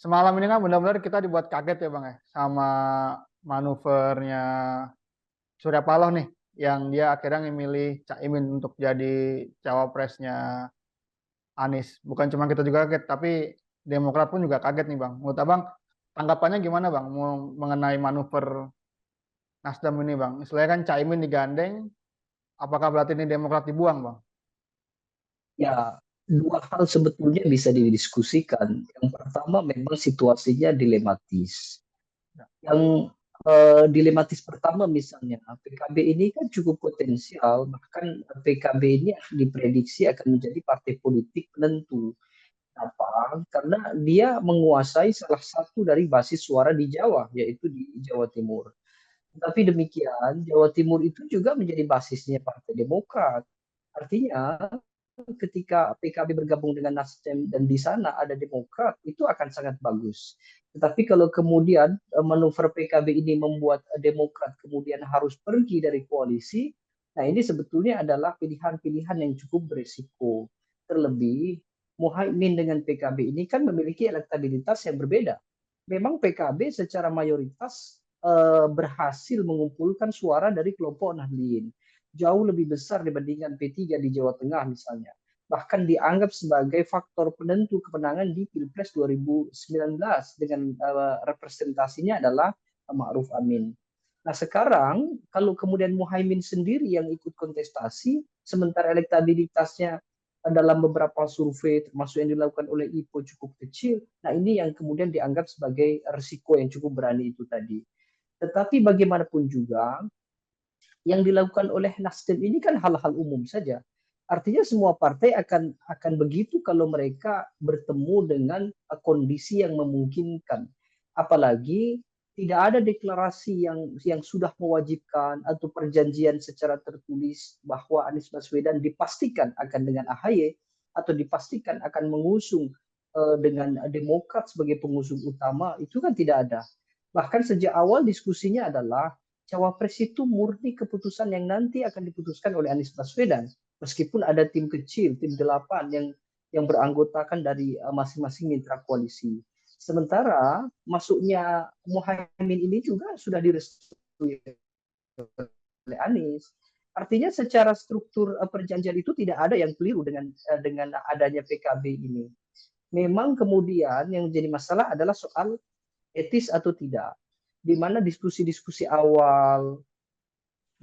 Semalam ini kan benar-benar kita dibuat kaget ya Bang ya sama manuvernya Surya Paloh nih yang dia akhirnya memilih Cak Imin untuk jadi cawapresnya Anies. Bukan cuma kita juga kaget, tapi Demokrat pun juga kaget nih Bang. Menurut Abang tanggapannya gimana Bang mengenai manuver Nasdem ini Bang? Istilahnya kan Cak Imin digandeng, apakah berarti ini Demokrat dibuang Bang? Ya, dua hal sebetulnya bisa didiskusikan. Yang pertama memang situasinya dilematis. Ya, Yang dilematis pertama misalnya, PKB ini kan cukup potensial, bahkan PKB ini diprediksi akan menjadi partai politik penentu. Apa? Karena dia menguasai salah satu dari basis suara di Jawa, yaitu di Jawa Timur. Tapi demikian, Jawa Timur itu juga menjadi basisnya Partai Demokrat. Artinya ketika PKB bergabung dengan Nasdem dan di sana ada Demokrat, itu akan sangat bagus. Tetapi kalau kemudian manuver PKB ini membuat Demokrat kemudian harus pergi dari koalisi, nah ini sebetulnya adalah pilihan-pilihan yang cukup berisiko. Terlebih, Muhaimin dengan PKB ini kan memiliki elektabilitas yang berbeda. Memang PKB secara mayoritas berhasil mengumpulkan suara dari kelompok Nahdliyin jauh lebih besar dibandingkan P3 di Jawa Tengah misalnya. Bahkan dianggap sebagai faktor penentu kemenangan di Pilpres 2019 dengan representasinya adalah Ma'ruf Amin. Nah sekarang kalau kemudian Muhaimin sendiri yang ikut kontestasi, sementara elektabilitasnya dalam beberapa survei termasuk yang dilakukan oleh IPO cukup kecil, nah ini yang kemudian dianggap sebagai risiko yang cukup berani itu tadi. Tetapi bagaimanapun juga, yang dilakukan oleh Nasdem ini kan hal-hal umum saja. Artinya semua partai akan begitu kalau mereka bertemu dengan kondisi yang memungkinkan. Apalagi tidak ada deklarasi yang sudah mewajibkan atau perjanjian secara tertulis bahwa Anies Baswedan dipastikan akan dengan AHY atau dipastikan akan mengusung dengan Demokrat sebagai pengusung utama, itu kan tidak ada. Bahkan sejak awal diskusinya adalah cawapres itu murni keputusan yang nanti akan diputuskan oleh Anies Baswedan. Meskipun ada tim kecil, tim 8 yang beranggotakan dari masing-masing mitra koalisi. Sementara masuknya Muhaimin ini juga sudah direstui oleh Anies. Artinya secara struktur perjanjian itu tidak ada yang keliru dengan adanya PKB ini. Memang kemudian yang menjadi masalah adalah soal etis atau tidak. Di mana diskusi-diskusi awal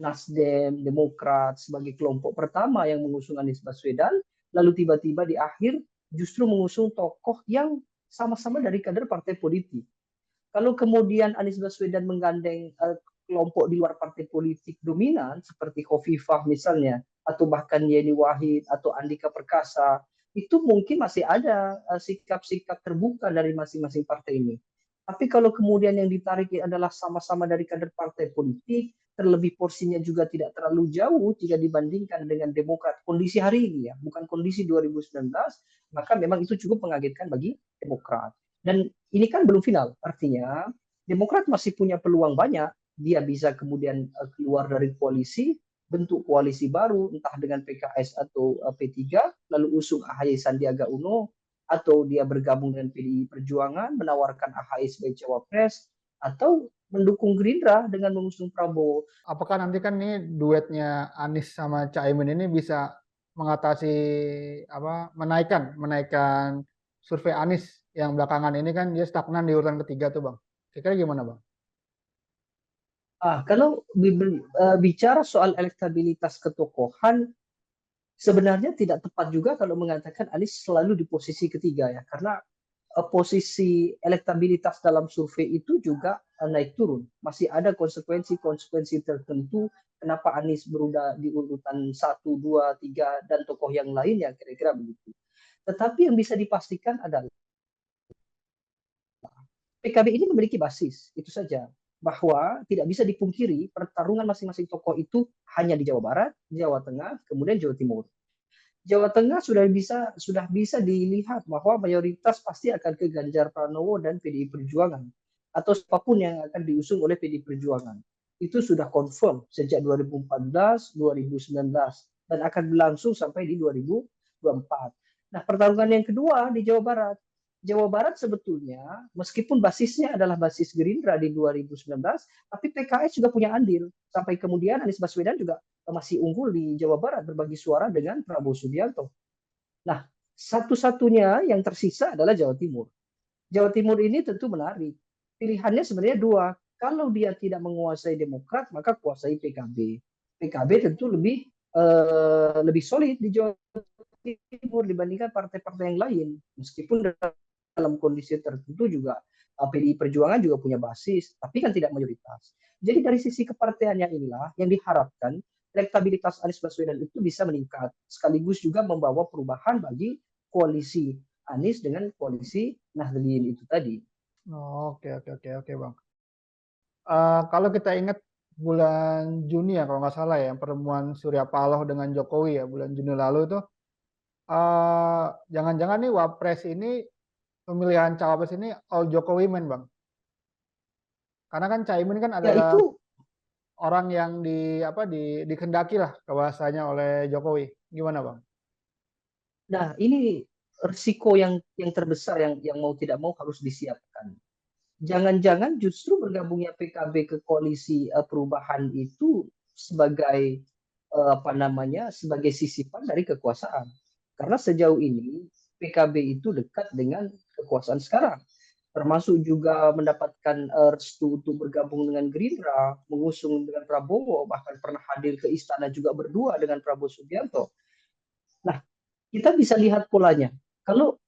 Nasdem, Demokrat sebagai kelompok pertama yang mengusung Anies Baswedan, lalu tiba-tiba di akhir justru mengusung tokoh yang sama-sama dari kader partai politik. Kalau kemudian Anies Baswedan menggandeng kelompok di luar partai politik dominan seperti Khofifah misalnya, atau bahkan Yeni Wahid atau Andika Perkasa, itu mungkin masih ada sikap-sikap terbuka dari masing-masing partai ini. Tapi kalau kemudian yang ditarik adalah sama-sama dari kader partai politik, terlebih porsinya juga tidak terlalu jauh jika dibandingkan dengan Demokrat kondisi hari ini ya, bukan kondisi 2019, maka memang itu cukup mengagetkan bagi Demokrat. Dan ini kan belum final, artinya Demokrat masih punya peluang banyak, dia bisa kemudian keluar dari koalisi, bentuk koalisi baru, entah dengan PKS atau P3, lalu usung AHY Sandiaga Uno, atau dia bergabung dengan PDI Perjuangan, menawarkan AHY sebagai cawapres, atau mendukung Gerindra dengan mengusung Prabowo. Apakah nanti kan ini duetnya Anies sama Caimin ini bisa mengatasi apa menaikkan survei Anies yang belakangan ini kan dia stagnan di urutan ketiga tuh Bang. Kira-kira gimana Bang? Kalau bicara soal elektabilitas ketokohan, sebenarnya tidak tepat juga kalau mengatakan Anies selalu di posisi ketiga ya, karena posisi elektabilitas dalam survei itu juga naik turun. Masih ada konsekuensi-konsekuensi tertentu kenapa Anies berada di urutan 1, 2, 3 dan tokoh yang lainnya kira-kira begitu. Tetapi yang bisa dipastikan adalah PKB ini memiliki basis, itu saja. Bahwa tidak bisa dipungkiri pertarungan masing-masing tokoh itu hanya di Jawa Barat, Jawa Tengah, kemudian Jawa Timur. Jawa Tengah sudah bisa dilihat bahwa mayoritas pasti akan ke Ganjar Pranowo dan PDI Perjuangan atau siapapun yang akan diusung oleh PDI Perjuangan. Itu sudah confirm sejak 2014, 2019 dan akan berlangsung sampai di 2024. Nah, pertarungan yang kedua di Jawa Barat. Jawa Barat sebetulnya meskipun basisnya adalah basis Gerindra di 2019, tapi PKS juga punya andil. Sampai kemudian Anies Baswedan juga masih unggul di Jawa Barat berbagi suara dengan Prabowo Subianto. Nah, satu-satunya yang tersisa adalah Jawa Timur. Jawa Timur ini tentu menarik. Pilihannya sebenarnya dua. Kalau dia tidak menguasai Demokrat, maka kuasai PKB. PKB tentu lebih solid di Jawa Timur dibandingkan partai-partai yang lain. Meskipun dalam kondisi tertentu juga PDI Perjuangan juga punya basis, tapi kan tidak mayoritas. Jadi dari sisi kepartaiannya inilah yang diharapkan elektabilitas Anies Baswedan itu bisa meningkat, sekaligus juga membawa perubahan bagi koalisi Anies dengan koalisi Nahdliyin itu tadi. Oh, oke Bang. Kalau kita ingat bulan Juni ya kalau nggak salah ya, pertemuan Surya Paloh dengan Jokowi ya bulan Juni lalu itu, jangan-jangan nih Wapres ini pemilihan cawapres ini all Jokowi men Bang. Karena kan Caimin kan Ya adalah itu, orang yang dikendaki lah kekuasaannya oleh Jokowi. Gimana Bang? nah ini risiko yang terbesar yang mau tidak mau harus disiapkan. Jangan-jangan justru bergabungnya PKB ke koalisi perubahan itu sebagai apa namanya sebagai sisipan dari kekuasaan. Karena sejauh ini PKB itu dekat dengan kekuasaan sekarang, termasuk juga mendapatkan restu untuk bergabung dengan Gerindra, mengusung dengan Prabowo, bahkan pernah hadir ke istana juga berdua dengan Prabowo Subianto. Nah, kita bisa lihat polanya. Kalau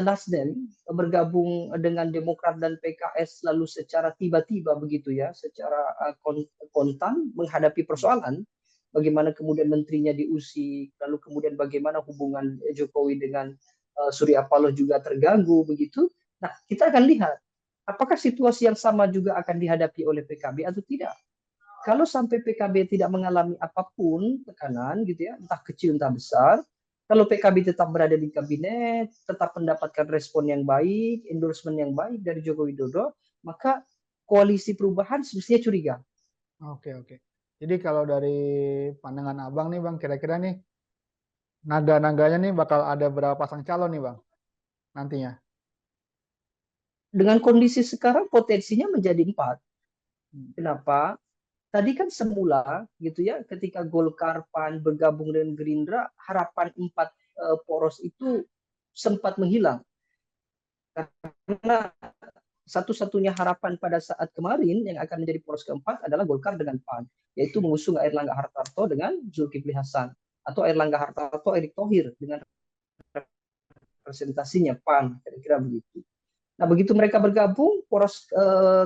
Nasdem bergabung dengan Demokrat dan PKS lalu secara tiba-tiba begitu ya, secara kontan menghadapi persoalan, bagaimana kemudian menterinya diusik, lalu kemudian bagaimana hubungan Jokowi dengan Surya Paloh juga terganggu begitu. Nah, kita akan lihat apakah situasi yang sama juga akan dihadapi oleh PKB atau tidak. Kalau sampai PKB tidak mengalami apapun tekanan gitu ya, entah kecil entah besar, kalau PKB tetap berada di kabinet, tetap mendapatkan respon yang baik, endorsement yang baik dari Joko Widodo, maka koalisi perubahan semestinya curiga. Oke. Jadi kalau dari pandangan Abang nih Bang, kira-kira nih naga-naganya nih bakal ada berapa pasang calon nih Bang nantinya? Dengan kondisi sekarang potensinya menjadi 4. Hmm. Kenapa? Tadi kan semula gitu ya, ketika Golkar PAN bergabung dengan Gerindra, harapan 4 poros itu sempat menghilang. Karena satu-satunya harapan pada saat kemarin yang akan menjadi poros keempat adalah Golkar dengan PAN, yaitu mengusung Airlangga Hartarto dengan Zulkifli Hasan, atau Airlangga Hartarto Erick Thohir dengan representasinya PAN, kira-kira begitu. Nah, begitu mereka bergabung, poros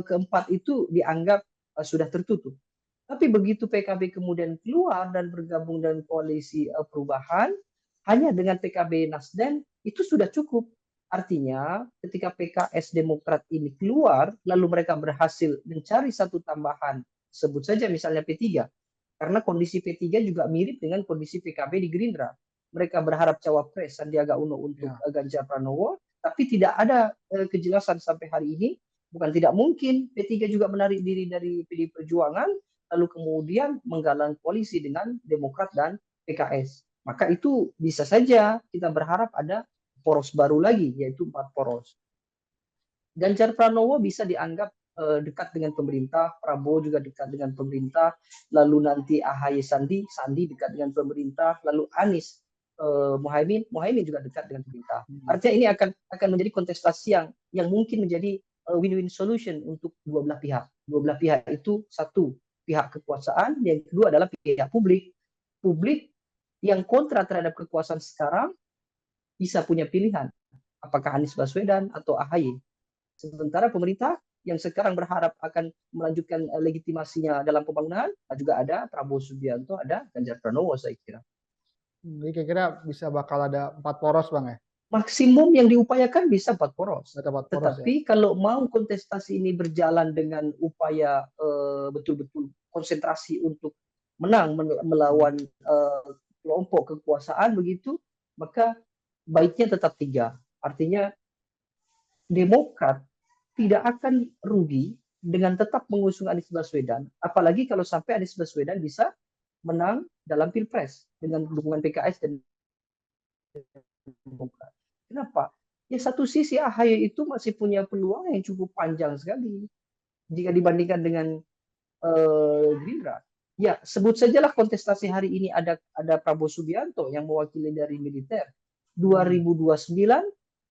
keempat itu dianggap sudah tertutup. Tapi begitu PKB kemudian keluar dan bergabung dengan koalisi perubahan, hanya dengan PKB Nasdem itu sudah cukup. Artinya ketika PKS Demokrat ini keluar, lalu mereka berhasil mencari satu tambahan, sebut saja misalnya P3, karena kondisi P3 juga mirip dengan kondisi PKB di Gerindra. Mereka berharap cawapres Sandiaga Uno untuk Ya. Ganjar Pranowo, tapi tidak ada kejelasan sampai hari ini. Bukan tidak mungkin P3 juga menarik diri dari PD Perjuangan, lalu kemudian menggalang koalisi dengan Demokrat dan PKS. Maka itu bisa saja kita berharap ada poros baru lagi, yaitu 4 poros. Ganjar Pranowo bisa dianggap dekat dengan pemerintah, Prabowo juga dekat dengan pemerintah, lalu nanti AHY Sandi dekat dengan pemerintah, lalu Anies Muhaimin juga dekat dengan pemerintah. Artinya ini akan menjadi kontestasi yang mungkin menjadi win-win solution untuk dua belah pihak. Dua belah pihak itu satu pihak kekuasaan, yang kedua adalah pihak publik. Publik yang kontra terhadap kekuasaan sekarang bisa punya pilihan, apakah Anies Baswedan atau AHY. Sementara pemerintah yang sekarang berharap akan melanjutkan legitimasinya dalam pembangunan, juga ada Prabowo Subianto, ada Ganjar Pranowo saya kira. Jadi kira-kira bisa bakal ada 4 poros Bang ya? Maksimum yang diupayakan bisa 4 poros. Ada 4 poros ya? Tetapi kalau mau kontestasi ini berjalan dengan upaya betul-betul konsentrasi untuk menang melawan kelompok kekuasaan begitu, maka baiknya tetap 3. Artinya Demokrat tidak akan rugi dengan tetap mengusung Anies Baswedan, apalagi kalau sampai Anies Baswedan bisa menang dalam Pilpres dengan dukungan PKS dan Demokrat. Kenapa? Ya satu sisi AHY itu masih punya peluang yang cukup panjang sekali jika dibandingkan dengan Gerindra. Ya, sebut sajalah kontestasi hari ini ada Prabowo Subianto yang mewakili dari militer. 2029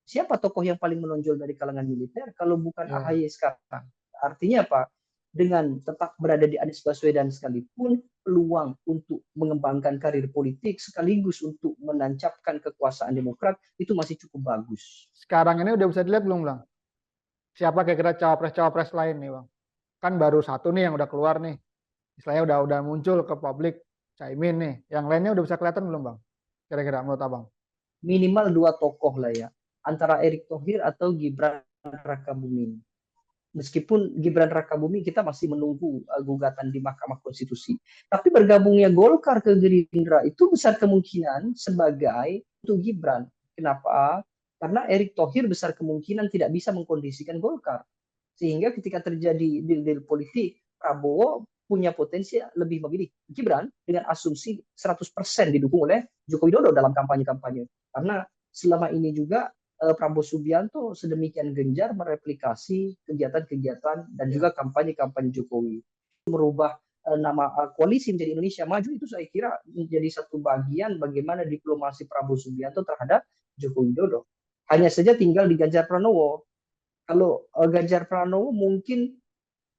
siapa tokoh yang paling menonjol dari kalangan militer kalau bukan Ya. AHY sekarang? Artinya apa? Dengan tetap berada di Anies Baswedan sekalipun, peluang untuk mengembangkan karir politik sekaligus untuk menancapkan kekuasaan Demokrat itu masih cukup bagus. Sekarang ini udah bisa dilihat belum Bang? Siapa kira-kira cawapres-cawapres lain nih Bang? Kan baru satu nih yang udah keluar nih. Istilahnya udah muncul ke publik, Caimin nih. Yang lainnya udah bisa kelihatan belum Bang? Kira-kira menurut Abang? Minimal dua tokoh lah ya, antara Erick Thohir atau Gibran Rakabuming. Meskipun Gibran Rakabuming kita masih menunggu gugatan di Mahkamah Konstitusi. Tapi bergabungnya Golkar ke Gerindra itu besar kemungkinan sebagai untuk Gibran. Kenapa? Karena Erick Thohir besar kemungkinan tidak bisa mengkondisikan Golkar. Sehingga ketika terjadi deal-deal politik, Prabowo punya potensi lebih memilih Gibran dengan asumsi 100% didukung oleh Joko Widodo dalam kampanye-kampanye. Karena selama ini juga Prabowo Subianto sedemikian gencar mereplikasi kegiatan-kegiatan dan juga kampanye-kampanye Jokowi. Merubah nama koalisi menjadi Indonesia Maju itu saya kira menjadi satu bagian bagaimana diplomasi Prabowo Subianto terhadap Joko Widodo. Hanya saja tinggal di Ganjar Pranowo. Kalau Ganjar Pranowo mungkin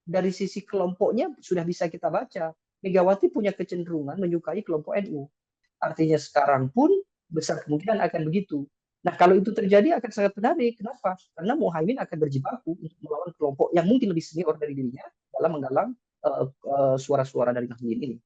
dari sisi kelompoknya sudah bisa kita baca. Megawati punya kecenderungan menyukai kelompok NU. Artinya sekarang pun besar kemungkinan akan begitu. Nah, kalau itu terjadi akan sangat menarik. Kenapa? Karena Muhaimin akan berjibaku untuk melawan kelompok yang mungkin lebih senior dari dirinya dalam menggalang suara-suara dari Nahdien ini.